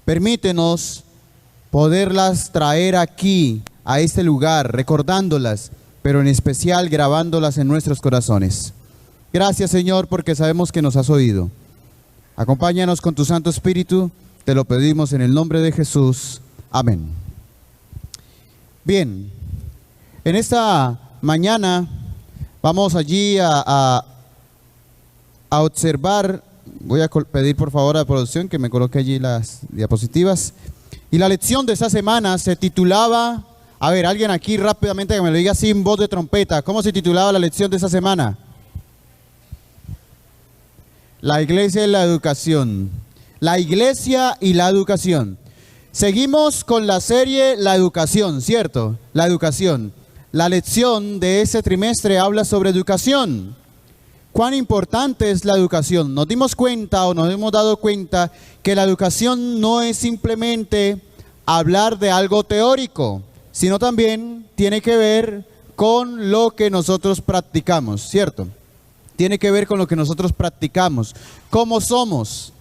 Permítenos poderlas traer aquí, a este lugar, recordándolas, pero en especial grabándolas en nuestros corazones. Gracias, Señor, porque sabemos que nos has oído. Acompáñanos con tu Santo Espíritu, te lo pedimos en el nombre de Jesús. Amén. Bien, en esta mañana vamos allí a observar. Voy a pedir por favor a la producción que me coloque allí las diapositivas. Y la lección de esta semana se titulaba, a ver, alguien aquí rápidamente que me lo diga sin voz de trompeta, ¿cómo se titulaba la lección de esta semana? La iglesia y la educación. La iglesia y la educación. Seguimos con la serie La Educación, ¿cierto? La educación. La lección de ese trimestre habla sobre educación. ¿Cuán importante es la educación? Nos dimos cuenta o nos hemos dado cuenta que la educación no es simplemente hablar de algo teórico, sino también tiene que ver con lo que nosotros practicamos, ¿cierto? Tiene que ver con lo que nosotros practicamos, cómo somos,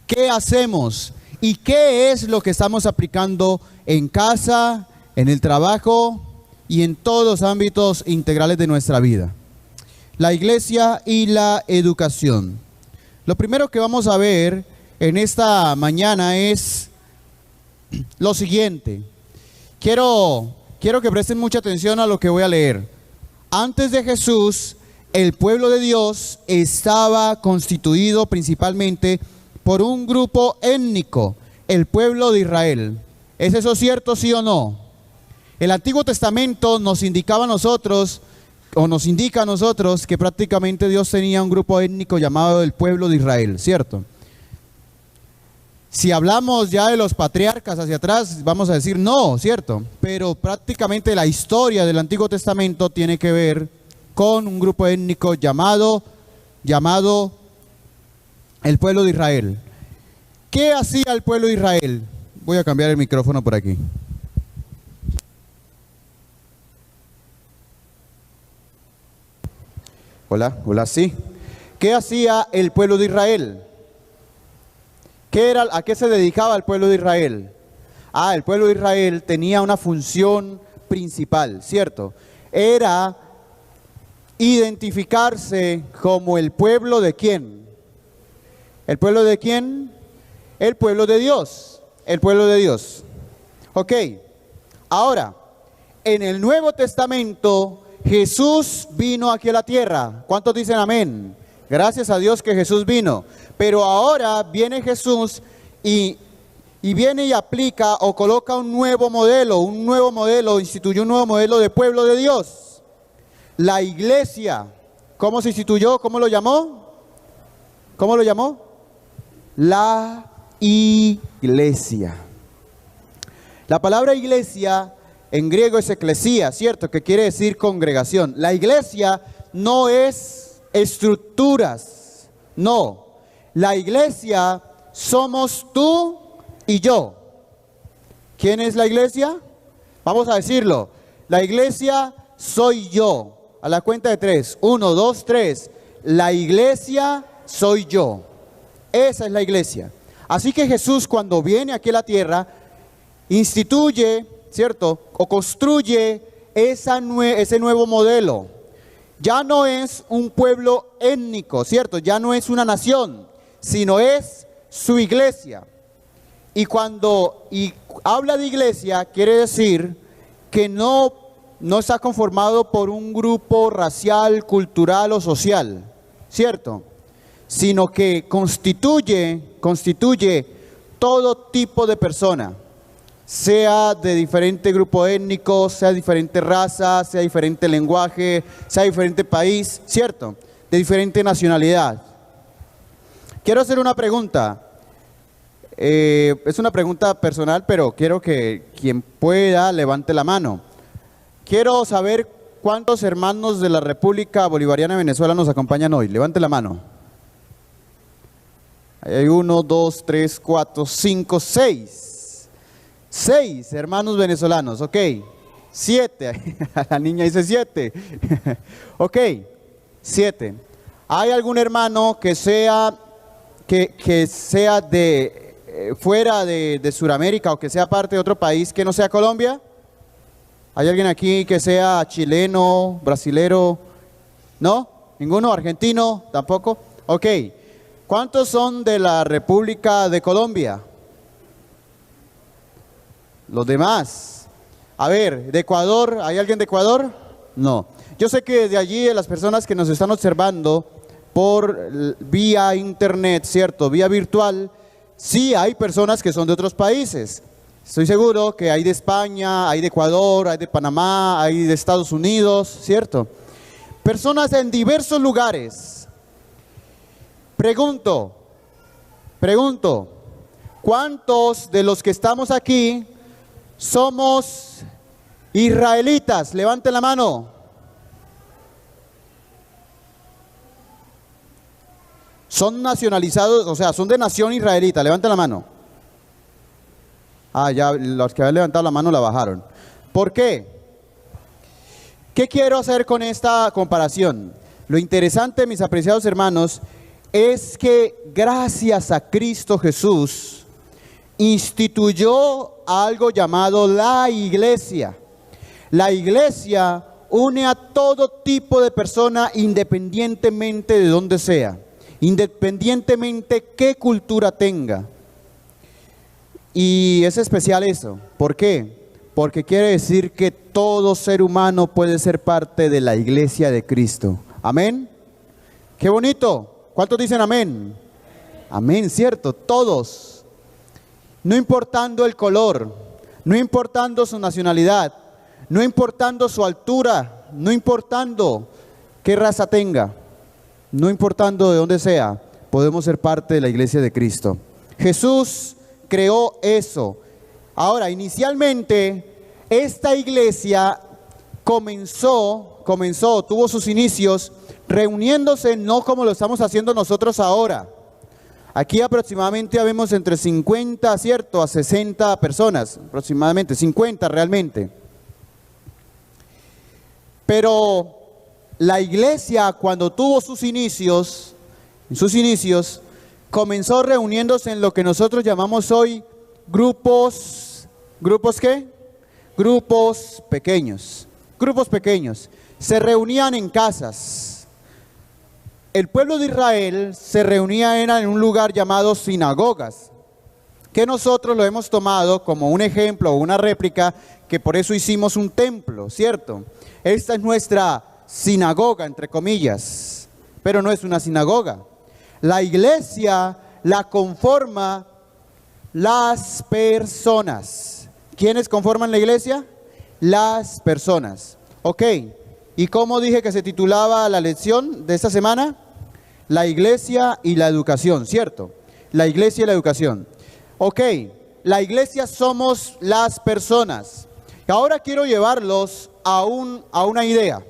qué hacemos y qué es lo que estamos aplicando en casa, en el trabajo y en todos los ámbitos integrales de nuestra vida. La iglesia y la educación. Lo primero que vamos a ver en esta mañana es lo siguiente. Quiero que presten mucha atención a lo que voy a leer. Antes de Jesús, el pueblo de Dios estaba constituido principalmente por un grupo étnico, el pueblo de Israel. ¿Es eso cierto, sí o no? El Antiguo Testamento nos indicaba a nosotros, o nos indica a nosotros, que prácticamente Dios tenía un grupo étnico llamado el pueblo de Israel, ¿cierto? Si hablamos ya de los patriarcas hacia atrás, vamos a decir no, ¿cierto? Pero prácticamente la historia del Antiguo Testamento tiene que ver con un grupo étnico llamado el pueblo de Israel. ¿Qué hacía el pueblo de Israel? Voy a cambiar el micrófono por aquí. Hola, sí. ¿Qué hacía el pueblo de Israel? ¿A qué se dedicaba el pueblo de Israel? El pueblo de Israel tenía una función principal, ¿cierto? Era identificarse como el pueblo de ¿quién? ¿El pueblo de quién? El pueblo de Dios. El pueblo de Dios. Ok. Ahora, en el Nuevo Testamento, Jesús vino aquí a la tierra. ¿Cuántos dicen amén? Gracias a Dios que Jesús vino. Pero ahora viene Jesús y viene y aplica o coloca un nuevo modelo, instituyó un nuevo modelo de pueblo de Dios. La iglesia. ¿Cómo se instituyó? ¿Cómo lo llamó? ¿Cómo lo llamó? La iglesia. La palabra iglesia en griego es eclesía, ¿cierto? Que quiere decir congregación. La iglesia no es estructuras, no. La iglesia somos tú y yo. ¿Quién es la iglesia? Vamos a decirlo. La iglesia soy yo. A la cuenta de 3. 1, 2, 3. La iglesia soy yo. Esa es la iglesia. Así que Jesús, cuando viene aquí a la tierra, instituye, ¿cierto? O construye ese nuevo modelo. Ya no es un pueblo étnico, ¿cierto? Ya no es una nación, sino es su iglesia. Y cuando habla de iglesia, quiere decir que no está conformado por un grupo racial, cultural o social, ¿cierto? Sino que constituye todo tipo de persona, sea de diferente grupo étnico, sea de diferente raza, sea diferente lenguaje, sea de diferente país, ¿cierto? De diferente nacionalidad. Quiero hacer una pregunta. Es una pregunta personal, pero quiero que quien pueda levante la mano. Quiero saber cuántos hermanos de la República Bolivariana de Venezuela nos acompañan hoy. Levante la mano. Ahí hay 1, 2, 3, 4, 5, 6. 6 hermanos venezolanos, ok. 7. La niña dice 7. Ok, 7. ¿Hay algún hermano que sea de fuera de Sudamérica o que sea parte de otro país que no sea Colombia? ¿Hay alguien aquí que sea chileno, brasilero? ¿No? ¿Ninguno? ¿Argentino? ¿Tampoco? Ok. ¿Cuántos son de la República de Colombia? Los demás. A ver, ¿de Ecuador? ¿Hay alguien de Ecuador? No. Yo sé que desde allí, de las personas que nos están observando por vía internet, ¿cierto? Vía virtual, sí hay personas que son de otros países. Estoy seguro que hay de España, hay de Ecuador, hay de Panamá, hay de Estados Unidos, ¿cierto? Personas en diversos lugares. Pregunto, ¿cuántos de los que estamos aquí somos israelitas? Levanten la mano. Son nacionalizados, o sea, son de nación israelita. Levanten la mano. Ah, ya los que habían levantado la mano la bajaron. ¿Por qué? ¿Qué quiero hacer con esta comparación? Lo interesante, mis apreciados hermanos, es que gracias a Cristo Jesús instituyó algo llamado la iglesia. La iglesia une a todo tipo de persona independientemente de dónde sea, independientemente qué cultura tenga. Y es especial eso. ¿Por qué? Porque quiere decir que todo ser humano puede ser parte de la iglesia de Cristo. ¿Amén? ¡Qué bonito! ¿Cuántos dicen amén? Amén, ¿cierto? Todos. No importando el color, no importando su nacionalidad, no importando su altura, no importando qué raza tenga, no importando de dónde sea, podemos ser parte de la iglesia de Cristo. Jesús creó eso. Ahora, inicialmente, esta iglesia tuvo sus inicios reuniéndose no como lo estamos haciendo nosotros ahora. Aquí aproximadamente habemos entre 50, ¿cierto?, a 60 personas, aproximadamente 50 realmente. Pero la iglesia, cuando tuvo sus inicios, comenzó reuniéndose en lo que nosotros llamamos hoy grupos. ¿Grupos qué? Grupos pequeños. Grupos pequeños. Se reunían en casas. El pueblo de Israel se reunía en un lugar llamado sinagogas, que nosotros lo hemos tomado como un ejemplo o una réplica, que por eso hicimos un templo, ¿cierto? Esta es nuestra sinagoga, entre comillas, pero no es una sinagoga. La iglesia la conforma las personas. ¿Quiénes conforman la iglesia? Las personas. Ok, ¿y cómo dije que se titulaba la lección de esta semana? La iglesia y la educación, ¿cierto? La iglesia y la educación. Ok, la iglesia somos las personas. Y ahora quiero llevarlos a una idea.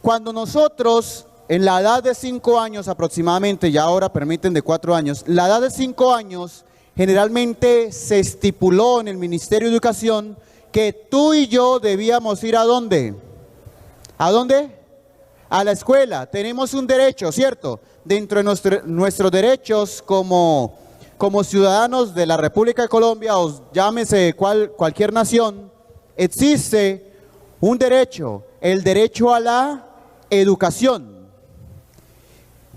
Cuando nosotros, en la edad de 5 años aproximadamente, ya ahora permiten de 4 años, la edad de 5 años generalmente se estipuló en el Ministerio de Educación que tú y yo debíamos ir ¿a dónde? ¿A dónde? A la escuela. Tenemos un derecho, ¿cierto? Dentro de nuestros derechos como ciudadanos de la República de Colombia, o llámese cualquier nación, existe un derecho, el derecho a la educación.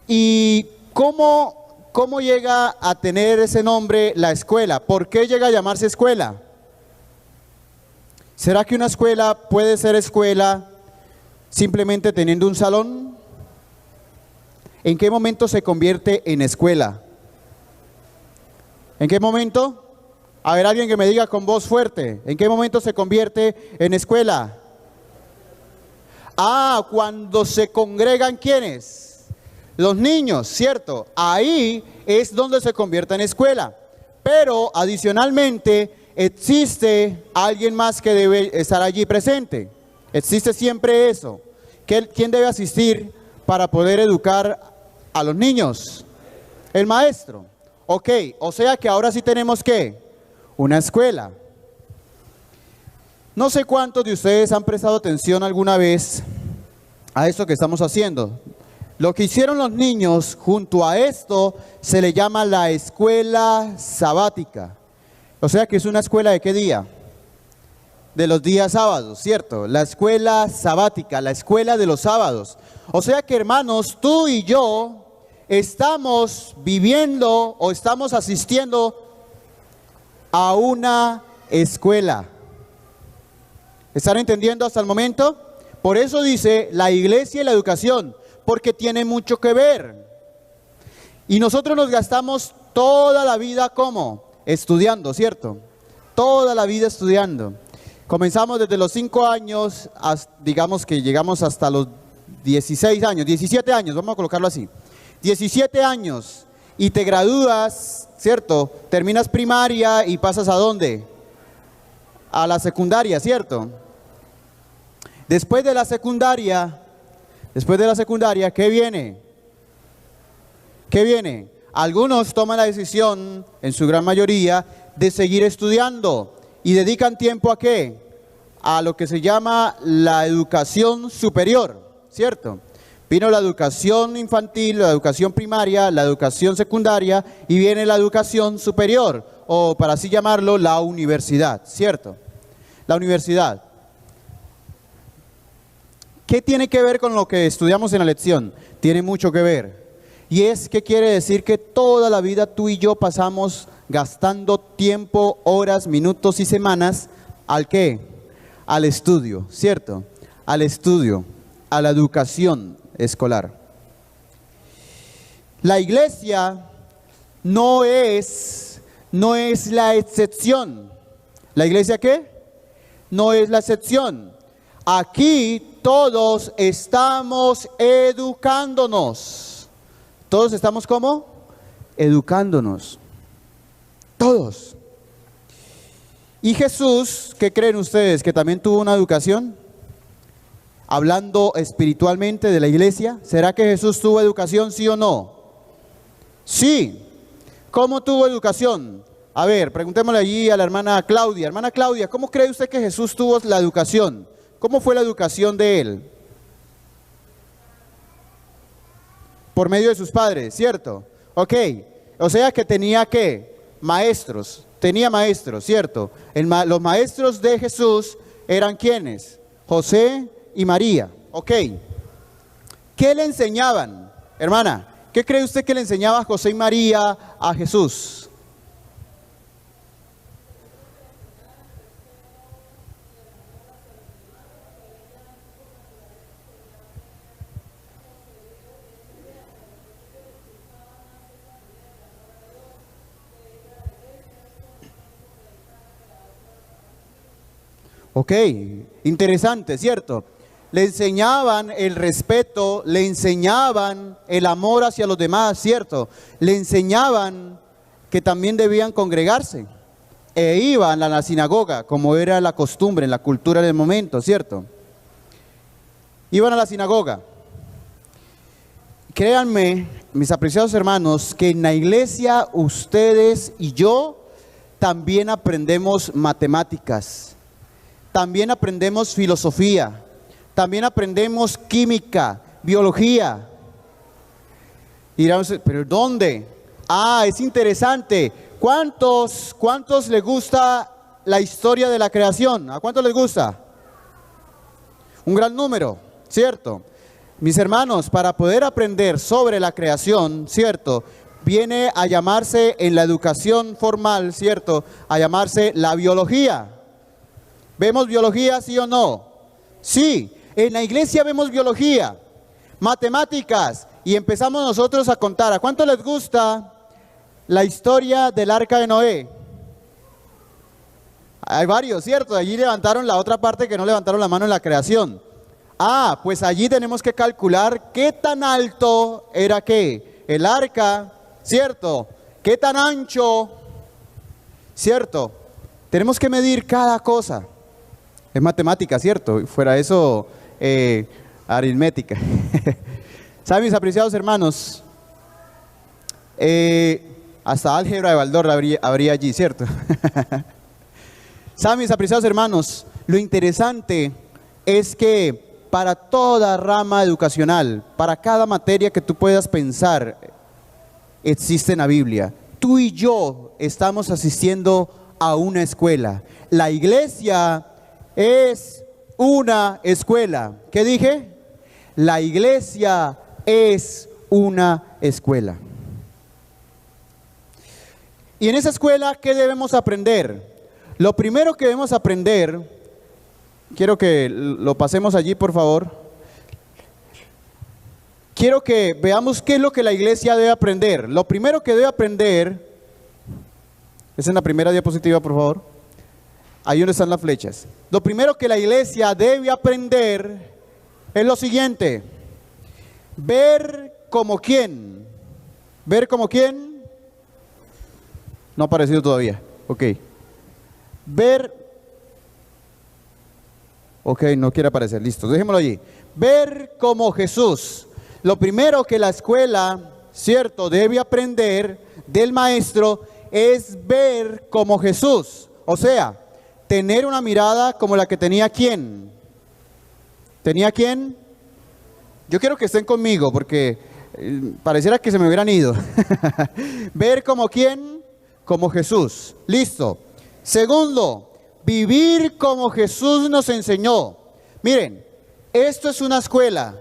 ¿Y cómo llega a tener ese nombre la escuela? ¿Por qué llega a llamarse escuela? ¿Será que una escuela puede ser escuela simplemente teniendo un salón? ¿En qué momento se convierte en escuela? ¿En qué momento? A ver, alguien que me diga con voz fuerte. ¿En qué momento se convierte en escuela? Ah, cuando se congregan, ¿quiénes? Los niños, ¿cierto? Ahí es donde se convierte en escuela. Pero adicionalmente existe alguien más que debe estar allí presente. Existe siempre eso. ¿Quién debe asistir para poder educar a los niños? El maestro. Ok, o sea que ahora sí tenemos ¿qué? Una escuela. No sé cuántos de ustedes han prestado atención alguna vez a esto que estamos haciendo. Lo que hicieron los niños junto a esto se le llama la escuela sabática. O sea que es una escuela ¿de qué día? De los días sábados, ¿cierto? La escuela sabática, la escuela de los sábados. O sea que, hermanos, tú y yo estamos viviendo o estamos asistiendo a una escuela. ¿Están entendiendo hasta el momento? Por eso dice la iglesia y la educación, porque tiene mucho que ver. Y nosotros nos gastamos toda la vida, ¿cómo? Estudiando, ¿cierto? Toda la vida estudiando. Comenzamos desde los 5 años, digamos que llegamos hasta los 16 años, 17 años, vamos a colocarlo así. 17 años y te gradúas, ¿cierto? Terminas primaria y pasas ¿a dónde? A la secundaria, ¿cierto? Después de la secundaria, ¿qué viene? ¿Qué viene? Algunos toman la decisión, en su gran mayoría, de seguir estudiando y dedican tiempo ¿a qué? A lo que se llama la educación superior, ¿cierto? Vino la educación infantil, la educación primaria, la educación secundaria y viene la educación superior, o para así llamarlo, la universidad, ¿cierto? La universidad. ¿Qué tiene que ver con lo que estudiamos en la lección? Tiene mucho que ver. Y es que quiere decir que toda la vida tú y yo pasamos gastando tiempo, horas, minutos y semanas, ¿al qué? Al estudio, ¿cierto? Al estudio, a la educación escolar. La iglesia no es la excepción. ¿La iglesia qué? No es la excepción. Aquí todos estamos educándonos. ¿Todos estamos cómo? Educándonos. Todos. ¿Y Jesús, qué creen ustedes? ¿Que también tuvo una educación? Hablando espiritualmente de la iglesia, ¿será que Jesús tuvo educación, sí o no? Sí. ¿Cómo tuvo educación? A ver, preguntémosle allí a la hermana Claudia. Hermana Claudia, ¿cómo cree usted que Jesús tuvo la educación? ¿Cómo fue la educación de él? Por medio de sus padres, ¿cierto? Ok, o sea que tenía ¿qué? Maestros, tenía maestros, ¿cierto? Los maestros de Jesús eran ¿quiénes? José y María, ok. ¿Qué le enseñaban? Hermana, ¿qué cree usted que le enseñaba José y María a Jesús? Ok, interesante, ¿cierto? Le enseñaban el respeto, le enseñaban el amor hacia los demás, ¿cierto? Le enseñaban que también debían congregarse e iban a la sinagoga, como era la costumbre en la cultura del momento, ¿cierto? Iban a la sinagoga. Créanme, mis apreciados hermanos, que en la iglesia ustedes y yo también aprendemos matemáticas. También aprendemos filosofía, también aprendemos química, biología. Y dirán, ¿pero dónde? Ah, es interesante. ¿Cuántos les gusta la historia de la creación? ¿A cuántos les gusta? Un gran número, ¿cierto? Mis hermanos, para poder aprender sobre la creación, ¿cierto? Viene a llamarse en la educación formal, ¿cierto? A llamarse la biología. ¿Vemos biología, sí o no? Sí, en la iglesia vemos biología, matemáticas, y empezamos nosotros a contar. ¿A cuánto les gusta la historia del arca de Noé? Hay varios, ¿cierto? Allí levantaron la otra parte que no levantaron la mano en la creación. Ah, pues allí tenemos que calcular qué tan alto era ¿qué? El arca, ¿cierto? ¿Qué tan ancho? ¿Cierto? Tenemos que medir cada cosa. Es matemática, ¿cierto? Fuera eso, aritmética. ¿Saben, mis apreciados hermanos? Hasta álgebra de Baldor habría allí, ¿cierto? ¿Saben, mis apreciados hermanos? Lo interesante es que para toda rama educacional, para cada materia que tú puedas pensar, existe en la Biblia. Tú y yo estamos asistiendo a una escuela. La iglesia es una escuela. ¿Qué dije? La iglesia es una escuela. Y en esa escuela, ¿qué debemos aprender? Lo primero que debemos aprender, quiero que lo pasemos allí, por favor. Quiero que veamos qué es lo que la iglesia debe aprender. Lo primero que debe aprender, es en la primera diapositiva, por favor. Ahí donde están las flechas. Lo primero que la iglesia debe aprender es lo siguiente: ver como quién. ¿Ver como quién? No ha aparecido todavía. Ok. Ver. Ok, no quiere aparecer. Listo, dejémoslo allí. Ver como Jesús. Lo primero que la escuela, cierto, debe aprender del maestro es ver como Jesús. O sea, tener una mirada como la que tenía ¿quién? ¿Tenía quién? Yo quiero que estén conmigo porque pareciera que se me hubieran ido. Ver como ¿quién? Como Jesús. Listo. Segundo, vivir como Jesús nos enseñó. Miren, esto es una escuela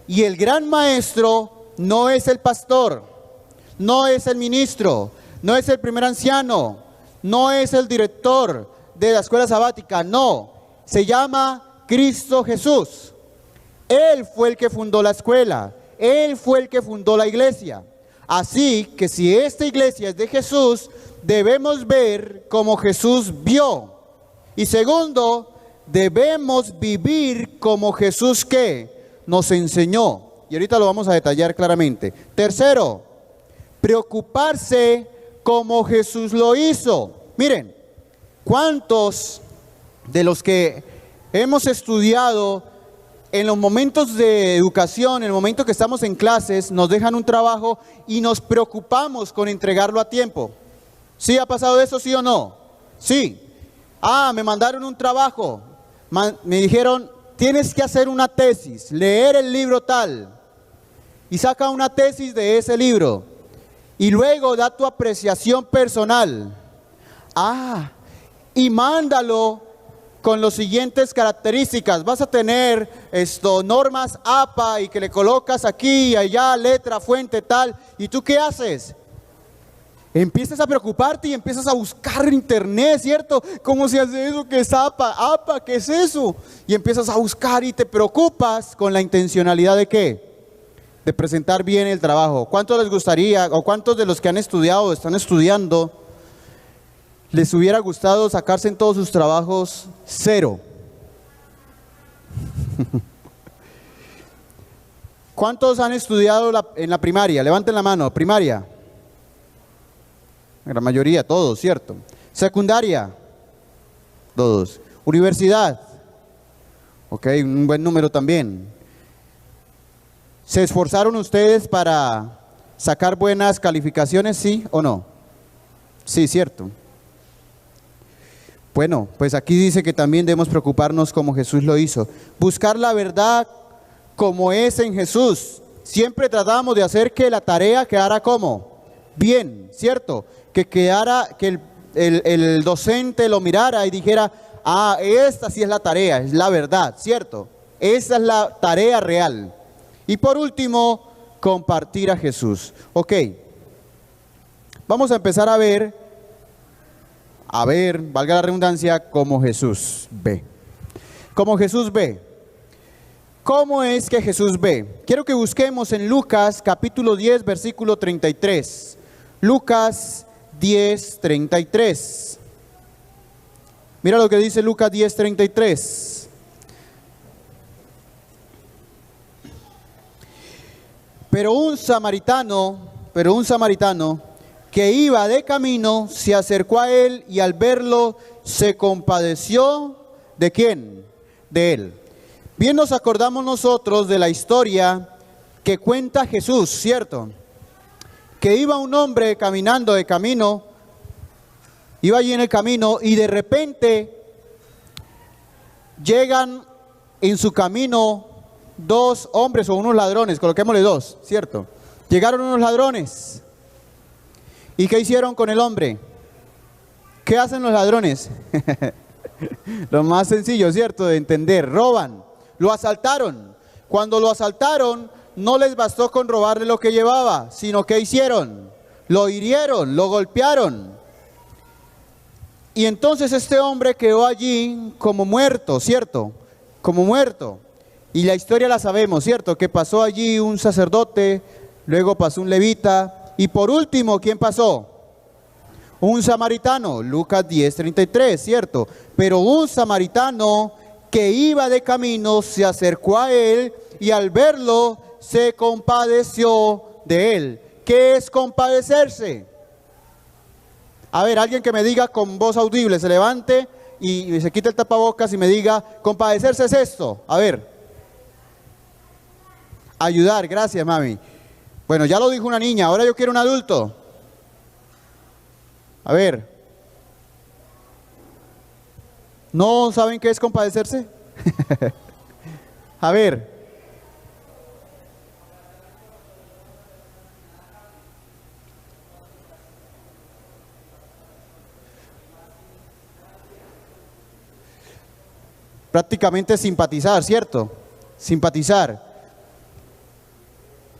y el gran maestro no es el pastor, no es el ministro, no es el primer anciano, no es el director de la escuela sabática, no, se llama Cristo Jesús. Él fue el que fundó la escuela, Él fue el que fundó la iglesia. Así que si esta iglesia es de Jesús, debemos ver como Jesús vio. Y segundo, debemos vivir como Jesús ¿qué? Nos enseñó. Y ahorita lo vamos a detallar claramente. Tercero, preocuparse como Jesús lo hizo. Miren, ¿cuántos de los que hemos estudiado en los momentos de educación, en el momento que estamos en clases, nos dejan un trabajo y nos preocupamos con entregarlo a tiempo? ¿Sí ha pasado eso, sí o no? Sí. Me mandaron un trabajo, me dijeron, tienes que hacer una tesis, leer el libro tal, y saca una tesis de ese libro, y luego da tu apreciación personal. Y mándalo con las siguientes características. Vas a tener normas APA y que le colocas aquí y allá, letra, fuente, tal. ¿Y tú qué haces? Empiezas a preocuparte y empiezas a buscar en internet, ¿cierto? ¿Cómo se hace eso? ¿Qué es APA? ¿APA? ¿Qué es eso? Y empiezas a buscar y te preocupas con la intencionalidad de ¿qué? De presentar bien el trabajo. ¿Cuántos les gustaría, o cuántos de los que han estudiado o están estudiando, les hubiera gustado sacarse en todos sus trabajos 0? ¿Cuántos han estudiado en la primaria? Levanten la mano. Primaria. La mayoría, todos, ¿cierto? Secundaria, todos. Universidad, ok, un buen número también. ¿Se esforzaron ustedes para sacar buenas calificaciones, sí o no? Sí, cierto. Bueno, pues aquí dice que también debemos preocuparnos como Jesús lo hizo. Buscar la verdad como es en Jesús. Siempre tratamos de hacer que la tarea quedara como bien, ¿cierto? Que quedara, que el docente lo mirara y dijera, esta sí es la tarea, es la verdad, ¿cierto? Esa es la tarea real. Y por último, compartir a Jesús. Ok, vamos a empezar a ver, valga la redundancia, como Jesús ve. Como Jesús ve. ¿Cómo es que Jesús ve? Quiero que busquemos en Lucas capítulo 10, versículo 33. Lucas 10:33. Mira lo que dice Lucas 10:33. Pero un samaritano que iba de camino se acercó a él y al verlo se compadeció. ¿De quién? De él. Bien nos acordamos nosotros de la historia que cuenta Jesús, ¿cierto? Que iba un hombre caminando de camino, iba allí en el camino y de repente llegan en su camino dos hombres o unos ladrones, coloquémosle dos, ¿cierto? Llegaron unos ladrones. ¿Y qué hicieron con el hombre? ¿Qué hacen los ladrones? Lo más sencillo, ¿cierto?, de entender. Roban. Lo asaltaron. Cuando lo asaltaron, no les bastó con robarle lo que llevaba, sino que hicieron. Lo hirieron, lo golpearon. Y entonces este hombre quedó allí como muerto, ¿cierto? Como muerto. Y la historia la sabemos, ¿cierto? Que pasó allí un sacerdote, luego pasó un levita, y por último, ¿quién pasó? Un samaritano, Lucas 10:33, ¿cierto? Pero un samaritano que iba de camino se acercó a él y al verlo se compadeció de él. ¿Qué es compadecerse? A ver, alguien que me diga con voz audible, se levante y se quite el tapabocas y me diga, compadecerse es esto. A ver. Ayudar, gracias mami. Bueno, ya lo dijo una niña, ahora yo quiero un adulto. A ver. ¿No saben qué es compadecerse? A ver. Prácticamente simpatizar, ¿cierto? Simpatizar.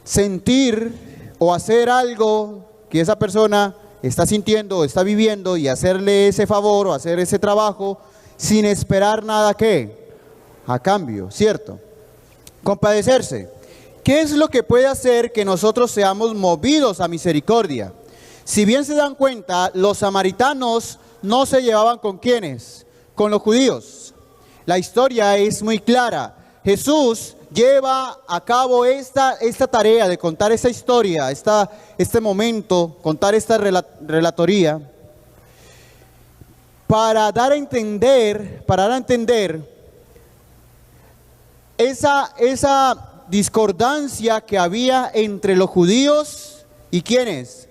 Sentir o hacer algo que esa persona está sintiendo o está viviendo y hacerle ese favor o hacer ese trabajo sin esperar nada a cambio, ¿cierto? Compadecerse. ¿Qué es lo que puede hacer que nosotros seamos movidos a misericordia? Si bien se dan cuenta, los samaritanos no se llevaban ¿con quiénes? Con los judíos. La historia es muy clara. Jesús lleva a cabo esta tarea de contar esta historia, este momento, contar esta relatoría, para dar a entender esa discordancia que había entre los judíos y ¿quiénes?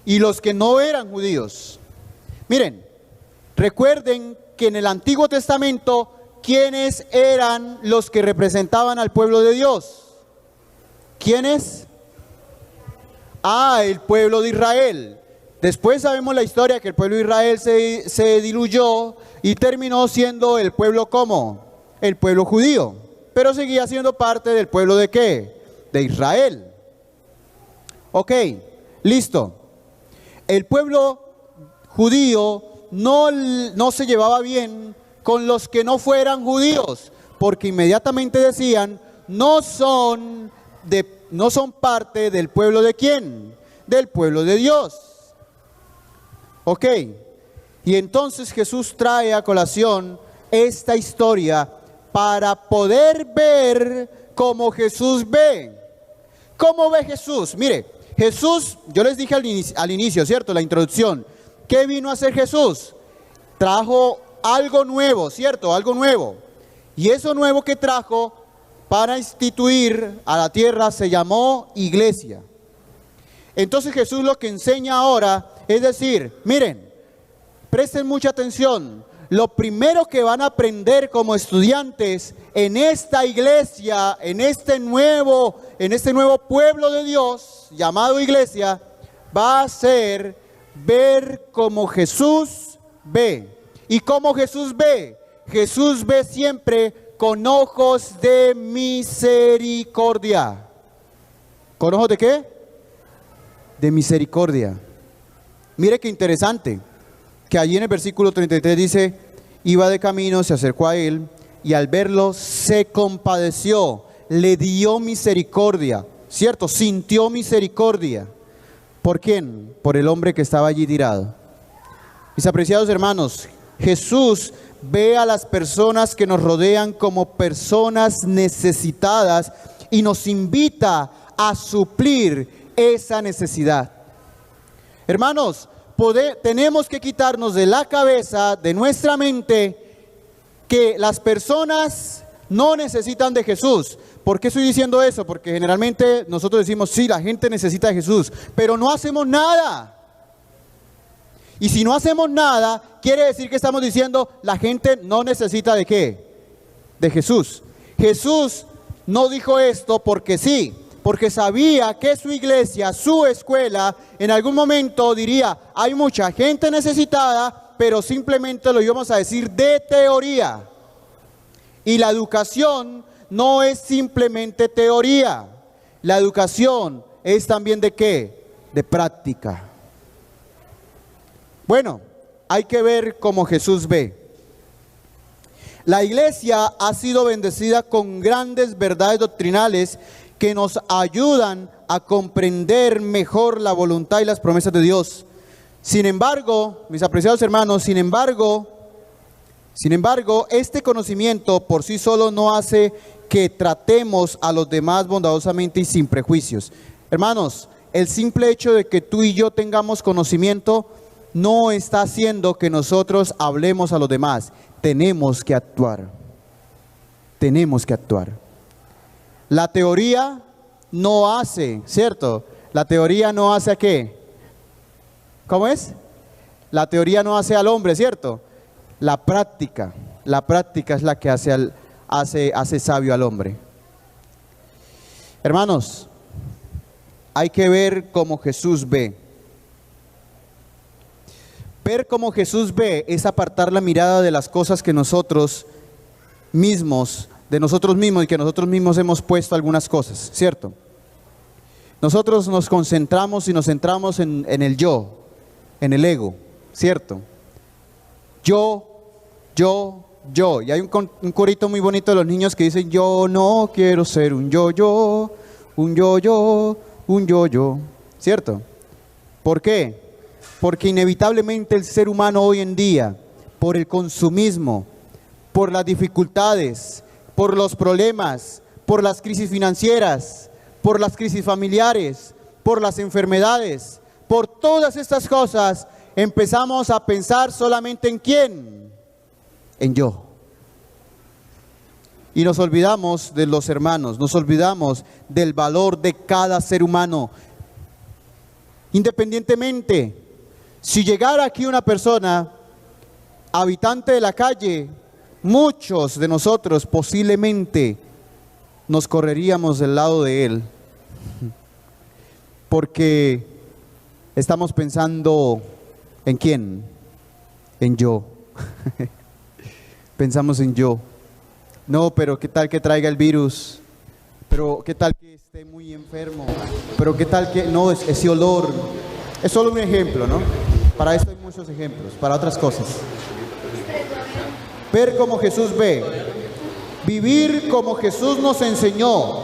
Y los que no eran judíos. Miren, recuerden que en el Antiguo Testamento, ¿quiénes eran los que representaban al pueblo de Dios? ¿Quiénes? El pueblo de Israel. Después sabemos la historia que el pueblo de Israel se diluyó y terminó siendo el pueblo ¿cómo? El pueblo judío. Pero seguía siendo parte del pueblo ¿de qué? De Israel. Ok, listo. El pueblo judío no se llevaba bien con los que no fueran judíos, porque inmediatamente decían, no son parte del pueblo ¿de quién? Del pueblo de Dios. Ok, y entonces Jesús trae a colación esta historia para poder ver cómo Jesús ve. ¿Cómo ve Jesús? Mire, Jesús, yo les dije al inicio, ¿cierto? La introducción. ¿Qué vino a hacer Jesús? Trajo algo nuevo, ¿cierto? Algo nuevo. Y eso nuevo que trajo para instituir a la tierra se llamó iglesia. Entonces Jesús lo que enseña ahora es decir, miren, presten mucha atención. Lo primero que van a aprender como estudiantes en esta iglesia, en este nuevo pueblo de Dios llamado iglesia, va a ser ver cómo Jesús ve. ¿Y cómo Jesús ve? Jesús ve siempre con ojos de misericordia. ¿Con ojos de qué? De misericordia. Mire qué interesante, que allí en el versículo 33 dice, iba de camino, se acercó a él, y al verlo se compadeció, le dio misericordia, ¿cierto? Sintió misericordia. ¿Por quién? Por el hombre que estaba allí tirado. Mis apreciados hermanos, Jesús ve a las personas que nos rodean como personas necesitadas y nos invita a suplir esa necesidad. Hermanos, tenemos que quitarnos de la cabeza, de nuestra mente, que las personas no necesitan de Jesús. ¿Por qué estoy diciendo eso? Porque generalmente nosotros decimos, sí, la gente necesita de Jesús, pero no hacemos nada. Y si no hacemos nada, quiere decir que estamos diciendo, la gente no necesita ¿de qué? De Jesús. Jesús no dijo esto porque sí, porque sabía que su iglesia, su escuela, en algún momento diría, hay mucha gente necesitada, pero simplemente lo íbamos a decir de teoría. Y la educación no es simplemente teoría. La educación es también ¿de qué? De práctica. Bueno, hay que ver cómo Jesús ve. La iglesia ha sido bendecida con grandes verdades doctrinales que nos ayudan a comprender mejor la voluntad y las promesas de Dios. Sin embargo, mis apreciados hermanos, sin embargo, este conocimiento por sí solo no hace que tratemos a los demás bondadosamente y sin prejuicios. Hermanos, el simple hecho de que tú y yo tengamos conocimiento no está haciendo que nosotros hablemos a los demás. Tenemos que actuar. Tenemos que actuar. La teoría no hace, ¿cierto? La teoría no hace ¿a qué? ¿Cómo es? La teoría no hace al hombre, ¿cierto? La práctica es la que hace sabio al hombre. Hermanos, hay que ver cómo Jesús ve. Ver cómo Jesús ve es apartar la mirada de las cosas que nosotros mismos y que nosotros mismos hemos puesto algunas cosas, ¿cierto? Nosotros nos concentramos y nos centramos en el yo, en el ego, ¿cierto? Yo. Y hay un corito muy bonito de los niños que dicen, yo no quiero ser un yo-yo, ¿cierto? ¿Por qué? Porque inevitablemente el ser humano hoy en día, por el consumismo, por las dificultades, por los problemas, por las crisis financieras, por las crisis familiares, por las enfermedades, por todas estas cosas, empezamos a pensar solamente en ¿quién? En yo. Y nos olvidamos de los hermanos, nos olvidamos del valor de cada ser humano. Independientemente, si llegara aquí una persona, habitante de la calle, muchos de nosotros posiblemente nos correríamos del lado de él, porque estamos pensando ¿en quién? En yo. Pensamos en yo. No, pero ¿qué tal que traiga el virus? Pero ¿qué tal que esté muy enfermo? Pero ¿qué tal que no, ese olor? Es solo un ejemplo, ¿no? Para esto hay muchos ejemplos, para otras cosas. Ver como Jesús ve. Vivir como Jesús nos enseñó.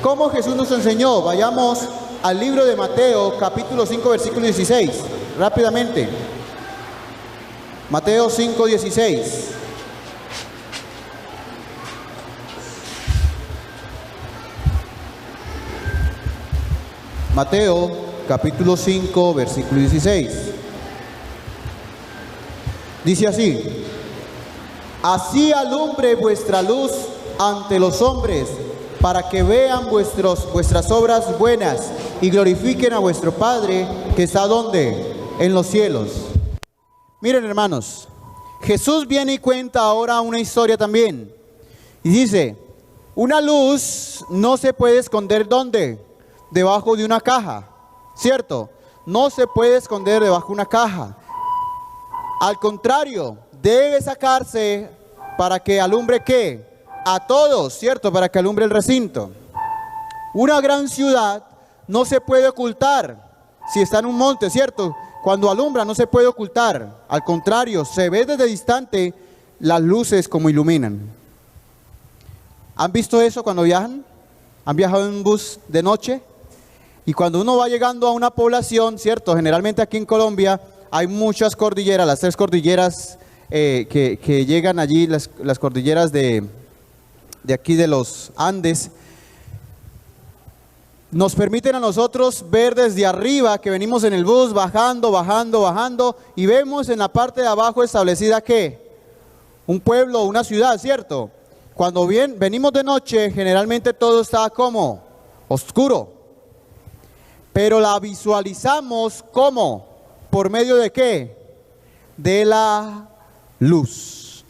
¿Cómo Jesús nos enseñó? Vayamos al libro de Mateo, capítulo 5, versículo 16. Rápidamente. Mateo 5, 16. Mateo, capítulo 5, versículo 16. Dice así: así alumbre vuestra luz ante los hombres, para que vean vuestras obras buenas y glorifiquen a vuestro Padre que está ¿dónde? En los cielos. Miren, hermanos, Jesús viene y cuenta ahora una historia también. Y dice, una luz no se puede esconder ¿dónde? Debajo de una caja, ¿cierto? No se puede esconder debajo de una caja. Al contrario, debe sacarse para que alumbre ¿qué? A todos, ¿cierto? Para que alumbre el recinto. Una gran ciudad no se puede ocultar si está en un monte, ¿cierto? Cuando alumbra no se puede ocultar. Al contrario, se ve desde distante las luces como iluminan. ¿Han visto eso cuando viajan? ¿Han viajado en un bus de noche? Y cuando uno va llegando a una población, ¿cierto? Generalmente aquí en Colombia hay muchas cordilleras, las 3 cordilleras que llegan allí, las cordilleras de aquí de los Andes, nos permiten a nosotros ver desde arriba que venimos en el bus bajando y vemos en la parte de abajo establecida ¿qué? Un pueblo, una ciudad, ¿cierto? Cuando venimos de noche, generalmente todo está como oscuro. Pero la visualizamos ¿cómo? ¿Por medio de qué? De la luz.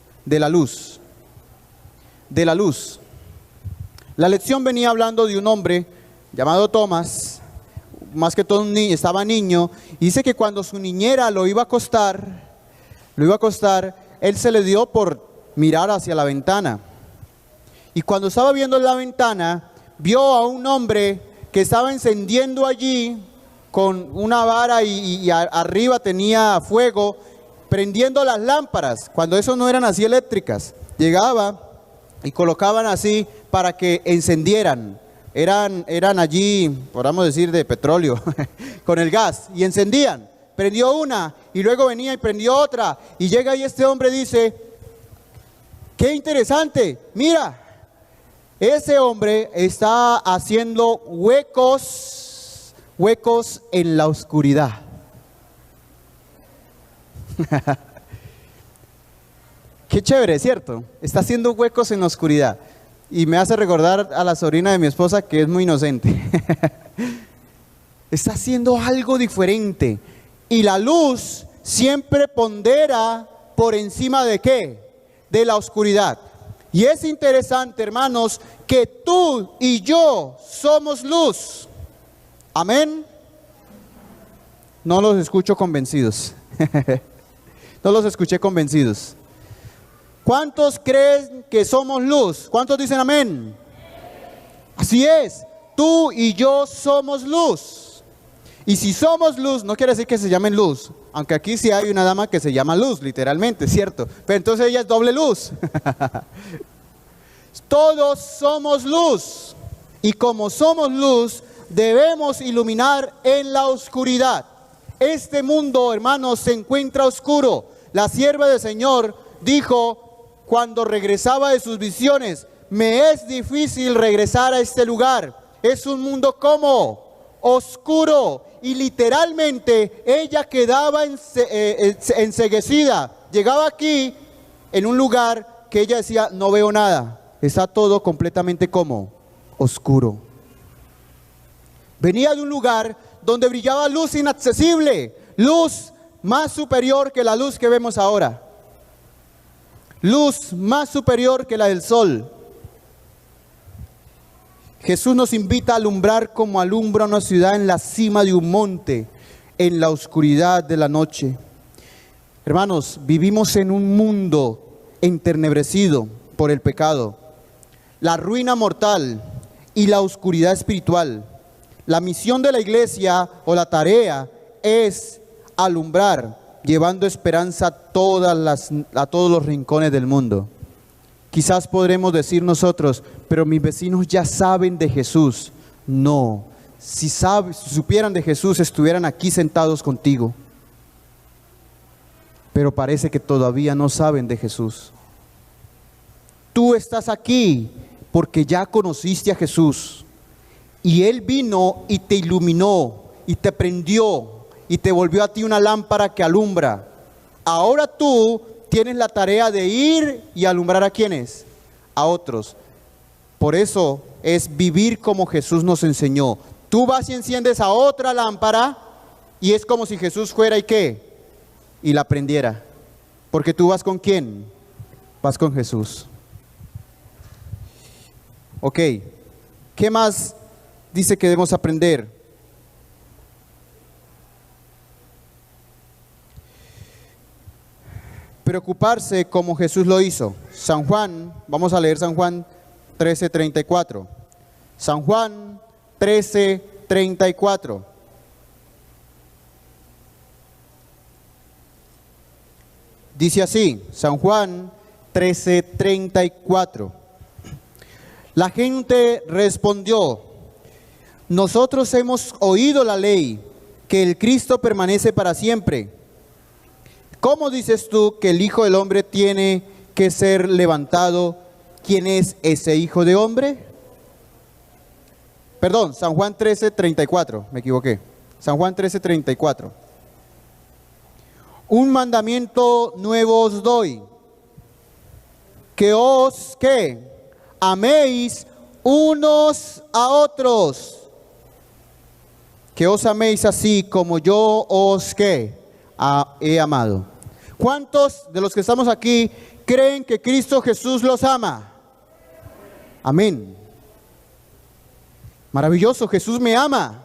La lección venía hablando de un hombre llamado Tomás, más que todo estaba niño, y dice que cuando su niñera lo iba a acostar, él se le dio por mirar hacia la ventana. Y cuando estaba viendo en la ventana, vio a un hombre que estaba encendiendo allí con una vara y arriba tenía fuego, prendiendo las lámparas, cuando eso no eran así eléctricas. Llegaba y colocaban así para que encendieran. Eran allí, podríamos decir, de petróleo, con el gas, y encendían. Prendió una y luego venía y prendió otra. Y llega ahí este hombre y dice, qué interesante, mira, ese hombre está haciendo huecos en la oscuridad. Qué chévere, ¿cierto? Está haciendo huecos en la oscuridad. Y me hace recordar a la sobrina de mi esposa, que es muy inocente. Está haciendo algo diferente. Y la luz siempre pondera por encima de ¿qué? De la oscuridad. Y es interesante, hermanos, que tú y yo somos luz. Amén. No los escucho convencidos. No los escuché convencidos. ¿Cuántos creen que somos luz? ¿Cuántos dicen amén? Así es, tú y yo somos luz. Y si somos luz, no quiere decir que se llamen luz, aunque aquí sí hay una dama que se llama luz, literalmente, ¿cierto? Pero entonces ella es doble luz. Todos somos luz. Y como somos luz, debemos iluminar en la oscuridad. Este mundo, hermanos, se encuentra oscuro. La sierva del Señor dijo cuando regresaba de sus visiones, me es difícil regresar a este lugar. Es un mundo como oscuro. Y literalmente ella quedaba enceguecida. Llegaba aquí en un lugar que ella decía, no veo nada. Está todo completamente como oscuro. Venía de un lugar donde brillaba luz inaccesible, luz más superior que la luz que vemos ahora, luz más superior que la del sol. Jesús nos invita a alumbrar como alumbra una ciudad en la cima de un monte, en la oscuridad de la noche. Hermanos, vivimos en un mundo entenebrecido por el pecado, la ruina mortal y la oscuridad espiritual. La misión de la iglesia o la tarea es alumbrar, llevando esperanza a todos los rincones del mundo. Quizás podremos decir nosotros, pero mis vecinos ya saben de Jesús. No, si supieran de Jesús, estuvieran aquí sentados contigo. Pero parece que todavía no saben de Jesús. Tú estás aquí porque ya conociste a Jesús. Y Él vino y te iluminó, y te prendió, y te volvió a ti una lámpara que alumbra. Ahora tú tienes la tarea de ir y alumbrar ¿a quiénes? A otros. Por eso es vivir como Jesús nos enseñó. Tú vas y enciendes a otra lámpara y es como si Jesús fuera y ¿qué? Y la prendiera. Porque tú vas ¿con quién? Vas con Jesús. Ok. ¿Qué más dice que debemos aprender? Preocuparse como Jesús lo hizo. San Juan, vamos a leer San Juan 13:34. San Juan 13:34. Dice así, San Juan 13:34. La gente respondió, nosotros hemos oído la ley, que el Cristo permanece para siempre. ¿Cómo dices tú que el Hijo del Hombre tiene que ser levantado? ¿Quién es ese Hijo de Hombre? Perdón, San Juan 13:34, me equivoqué. San Juan 13:34. Un mandamiento nuevo os doy, que os, ¿qué? Améis unos a otros. Que os améis así como yo os, ¿qué? He amado. ¿Cuántos de los que estamos aquí creen que Cristo Jesús los ama? Amén. Maravilloso, Jesús me ama.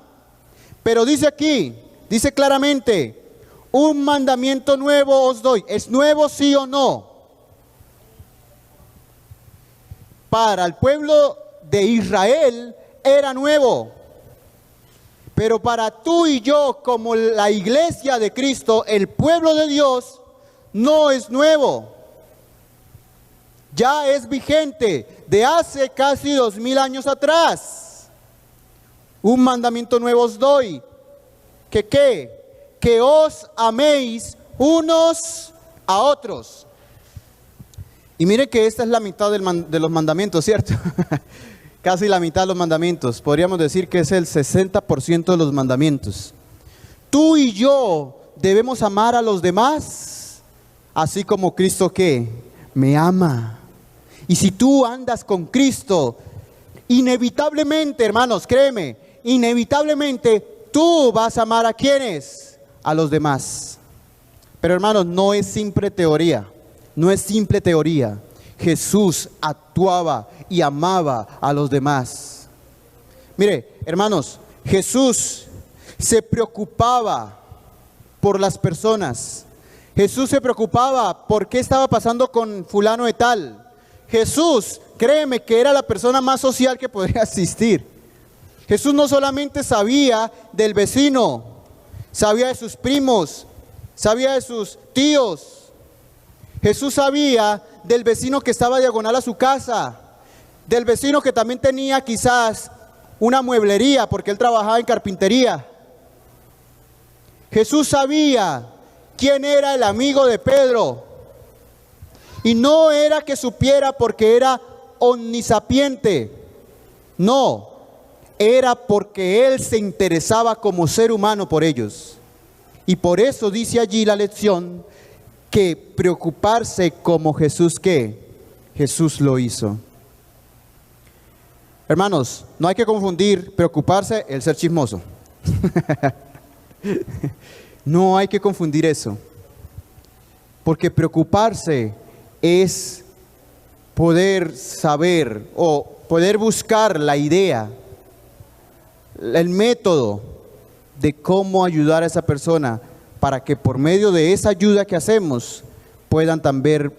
Pero dice aquí, dice claramente, un mandamiento nuevo os doy. ¿Es nuevo, sí o no? Para el pueblo de Israel era nuevo. Pero para tú y yo, como la iglesia de Cristo, el pueblo de Dios, no es nuevo. Ya es vigente de hace casi 2000 años atrás. Un mandamiento nuevo os doy. ¿Que qué? Que os améis unos a otros. Y miren que esta es la mitad de los mandamientos, ¿cierto? Casi la mitad de los mandamientos. Podríamos decir que es el 60% de los mandamientos. Tú y yo debemos amar a los demás, así como Cristo que me ama. Y si tú andas con Cristo, inevitablemente, hermanos, créeme, inevitablemente tú vas a amar a quienes, a los demás. Pero hermanos, no es simple teoría, no es simple teoría. Jesús actuaba y amaba a los demás. Mire, hermanos, Jesús se preocupaba por las personas. Jesús se preocupaba por qué estaba pasando con fulano de tal. Jesús, créeme que era la persona más social que podría existir. Jesús no solamente sabía del vecino, sabía de sus primos, sabía de sus tíos. Jesús sabía del vecino que estaba diagonal a su casa, del vecino que también tenía quizás una mueblería porque él trabajaba en carpintería. Jesús sabía quién era el amigo de Pedro. Y no era que supiera porque era omnisapiente. No, era porque él se interesaba como ser humano por ellos. Y por eso dice allí la lección que preocuparse como Jesús, ¿qué? Jesús lo hizo. Hermanos, no hay que confundir preocuparse el ser chismoso. No hay que confundir eso. Porque preocuparse es poder saber o poder buscar la idea, el método de cómo ayudar a esa persona para que por medio de esa ayuda que hacemos puedan también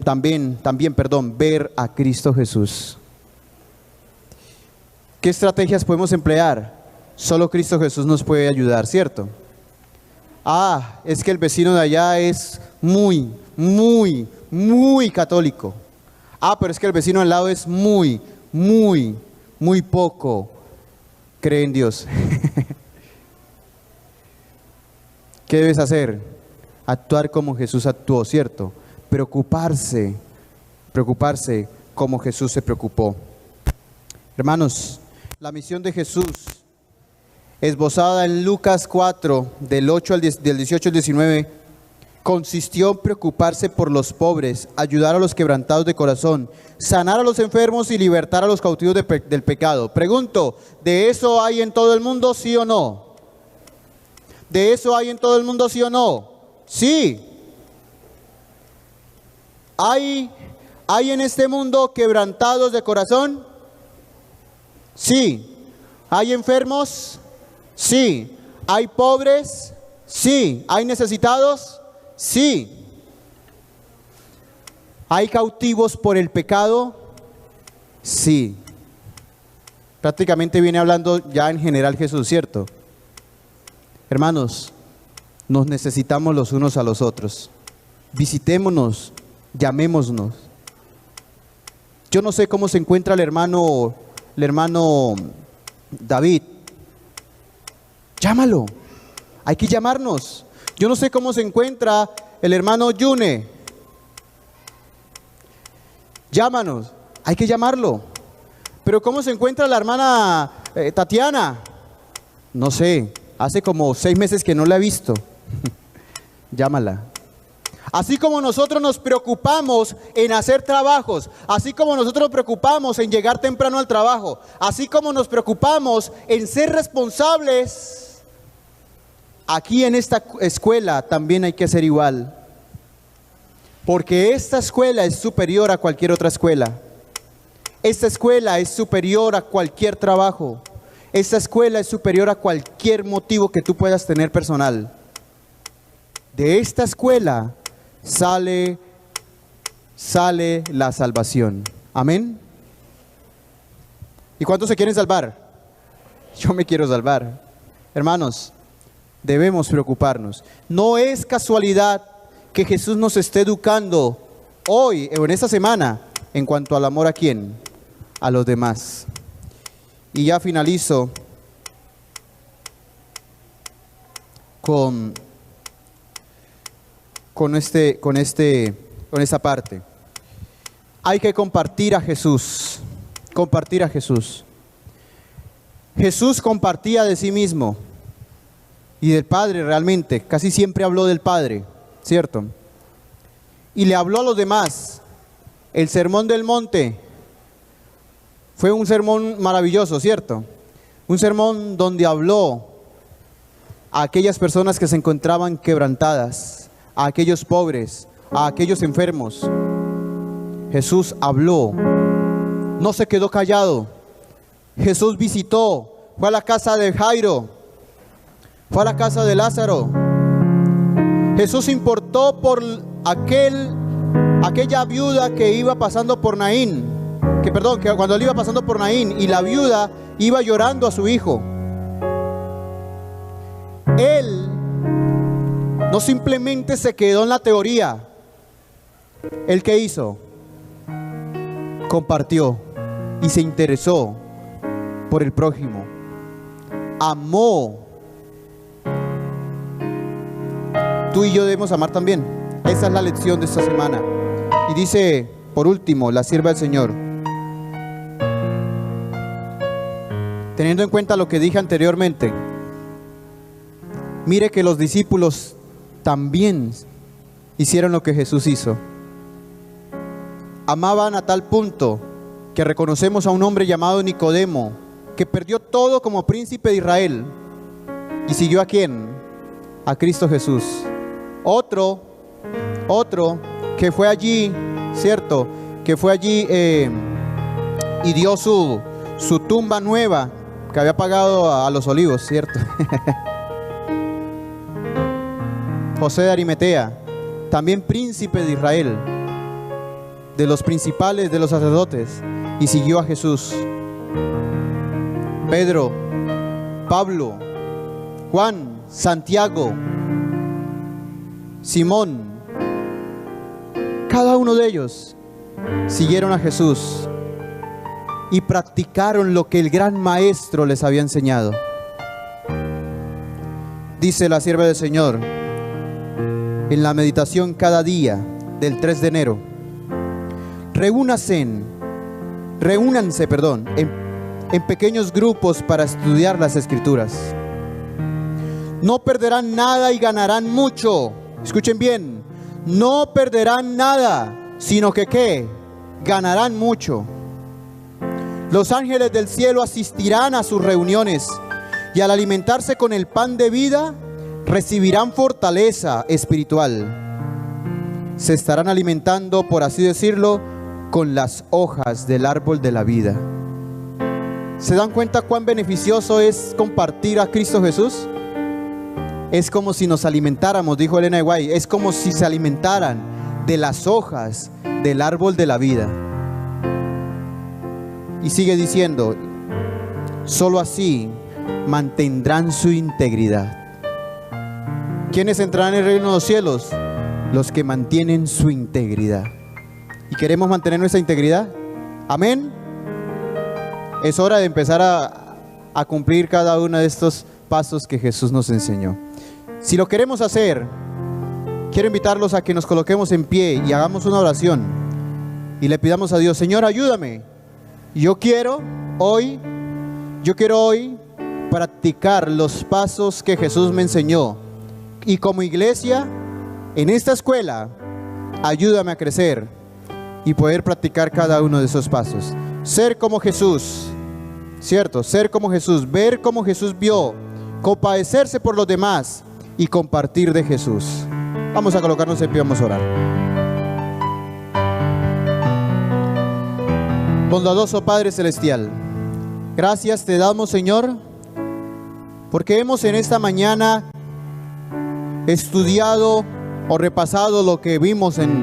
ver a Cristo Jesús. ¿Qué estrategias podemos emplear? Solo Cristo Jesús nos puede ayudar, ¿cierto? Es que el vecino de allá es muy católico. Pero es que el vecino al lado es muy poco cree en Dios. ¿Qué debes hacer? Actuar como Jesús actuó, ¿cierto? Preocuparse como Jesús se preocupó. Hermanos, la misión de Jesús, esbozada en Lucas 4, del 18 al 19, consistió en preocuparse por los pobres, ayudar a los quebrantados de corazón, sanar a los enfermos y libertar a los cautivos del pecado. Pregunto, ¿de eso hay en todo el mundo, sí o no? ¿De eso hay en todo el mundo, sí o no? Sí. ¿Hay en este mundo quebrantados de corazón? Sí. ¿Hay enfermos? Sí. ¿Hay pobres? Sí. ¿Hay necesitados? Sí. ¿Hay cautivos por el pecado? Sí. Prácticamente viene hablando ya en general Jesús, ¿cierto? Hermanos, nos necesitamos los unos a los otros. Visitémonos, llamémonos. Yo no sé cómo se encuentra el hermano David. Llámalo. Hay que llamarnos. Yo no sé cómo se encuentra el hermano Yune. Llámanos. Hay que llamarlo. Pero ¿cómo se encuentra la hermana Tatiana? No sé. Hace como 6 meses que no la he visto. Llámala. Así como nosotros nos preocupamos en hacer trabajos, así como nosotros nos preocupamos en llegar temprano al trabajo, así como nos preocupamos en ser responsables, aquí en esta escuela también hay que ser igual. Porque esta escuela es superior a cualquier otra escuela. Esta escuela es superior a cualquier trabajo. Esta escuela es superior a cualquier motivo que tú puedas tener personal. De esta escuela sale la salvación. Amén. ¿Y cuántos se quieren salvar? Yo me quiero salvar. Hermanos, debemos preocuparnos. No es casualidad que Jesús nos esté educando hoy o en esta semana en cuanto al amor a quién, a los demás. Y ya finalizo con esta parte. Hay que compartir a Jesús. Compartir a Jesús. Jesús compartía de sí mismo y del Padre realmente. Casi siempre habló del Padre, ¿cierto? Y le habló a los demás. El sermón del monte fue un sermón maravilloso, ¿cierto? Un sermón donde habló a aquellas personas que se encontraban quebrantadas, a aquellos pobres, a aquellos enfermos. Jesús habló, no se quedó callado. Jesús visitó, fue a la casa de Jairo, fue a la casa de Lázaro. Jesús importó por aquella viuda que iba pasando por Naín, que cuando él iba pasando por Naín y la viuda iba llorando a su hijo. Él no simplemente se quedó en la teoría. ¿Él qué hizo? Compartió y se interesó por el prójimo. Amó. Tú y yo debemos amar también. Esa es la lección de esta semana. Y dice, por último, la sierva del Señor: teniendo en cuenta lo que dije anteriormente, mire que los discípulos también hicieron lo que Jesús hizo. Amaban a tal punto que reconocemos a un hombre llamado Nicodemo, que perdió todo como príncipe de Israel y siguió ¿a quién? A Cristo Jesús. Otro que fue allí, ¿cierto? Que fue allí y dio su tumba nueva que había pagado a los Olivos, ¿cierto? José de Arimatea, también príncipe de Israel, de los principales de los sacerdotes, y siguió a Jesús. Pedro, Pablo, Juan, Santiago, Simón, cada uno de ellos siguieron a Jesús y practicaron lo que el gran maestro les había enseñado. Dice la sierva del Señor en la meditación cada día del 3 de enero: reúnanse en pequeños grupos para estudiar las Escrituras. No perderán nada y ganarán mucho. Escuchen bien, no perderán nada, sino que ¿qué? Ganarán mucho. Los ángeles del cielo asistirán a sus reuniones y al alimentarse con el pan de vida, recibirán fortaleza espiritual. Se estarán alimentando, por así decirlo, con las hojas del árbol de la vida. ¿Se dan cuenta cuán beneficioso es compartir a Cristo Jesús? Es como si nos alimentáramos, dijo Elena de White, es como si se alimentaran de las hojas del árbol de la vida. Y sigue diciendo, solo así mantendrán su integridad. ¿Quiénes entrarán en el reino de los cielos? Los que mantienen su integridad. ¿Y queremos mantener nuestra integridad? Amén. Es hora de empezar a cumplir cada uno de estos pasos que Jesús nos enseñó. Si lo queremos hacer, quiero invitarlos a que nos coloquemos en pie y hagamos una oración y le pidamos a Dios: Señor, ayúdame. Yo quiero hoy practicar los pasos que Jesús me enseñó. Y como iglesia, en esta escuela, ayúdame a crecer y poder practicar cada uno de esos pasos. Ser como Jesús, ¿cierto? Ser como Jesús, ver como Jesús vio, compadecerse por los demás y compartir de Jesús. Vamos a colocarnos en pie, vamos a orar. Bondadoso Padre Celestial, Gracias te damos, Señor, porque hemos en esta mañana estudiado o repasado lo que vimos en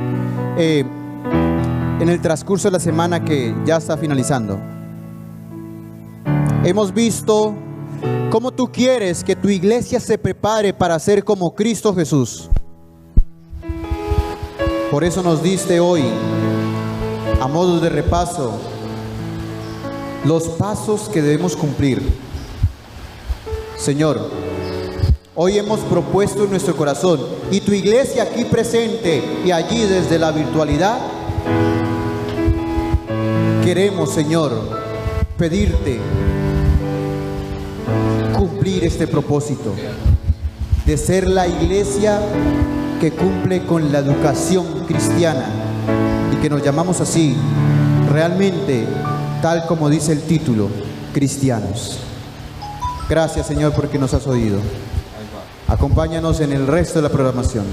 el transcurso de la semana que ya está finalizando. Hemos visto cómo tú quieres que tu iglesia se prepare para ser como Cristo Jesús. Por eso nos diste hoy, a modo de repaso, los pasos que debemos cumplir. Señor, hoy hemos propuesto en nuestro corazón, y tu iglesia aquí presente y allí desde la virtualidad, queremos, Señor, pedirte cumplir este propósito de ser la iglesia que cumple con la educación cristiana y que nos llamamos así, realmente, tal como dice el título, cristianos. Gracias, Señor, porque nos has oído. Acompáñanos en el resto de la programación.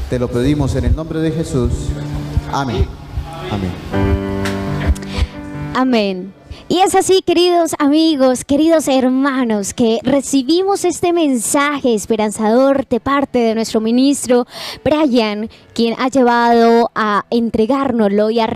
Te lo pedimos en el nombre de Jesús. Amén. Amén. Amén. Y es así, queridos amigos, queridos hermanos, que recibimos este mensaje esperanzador de parte de nuestro ministro Brian, quien ha llevado a entregárnoslo y a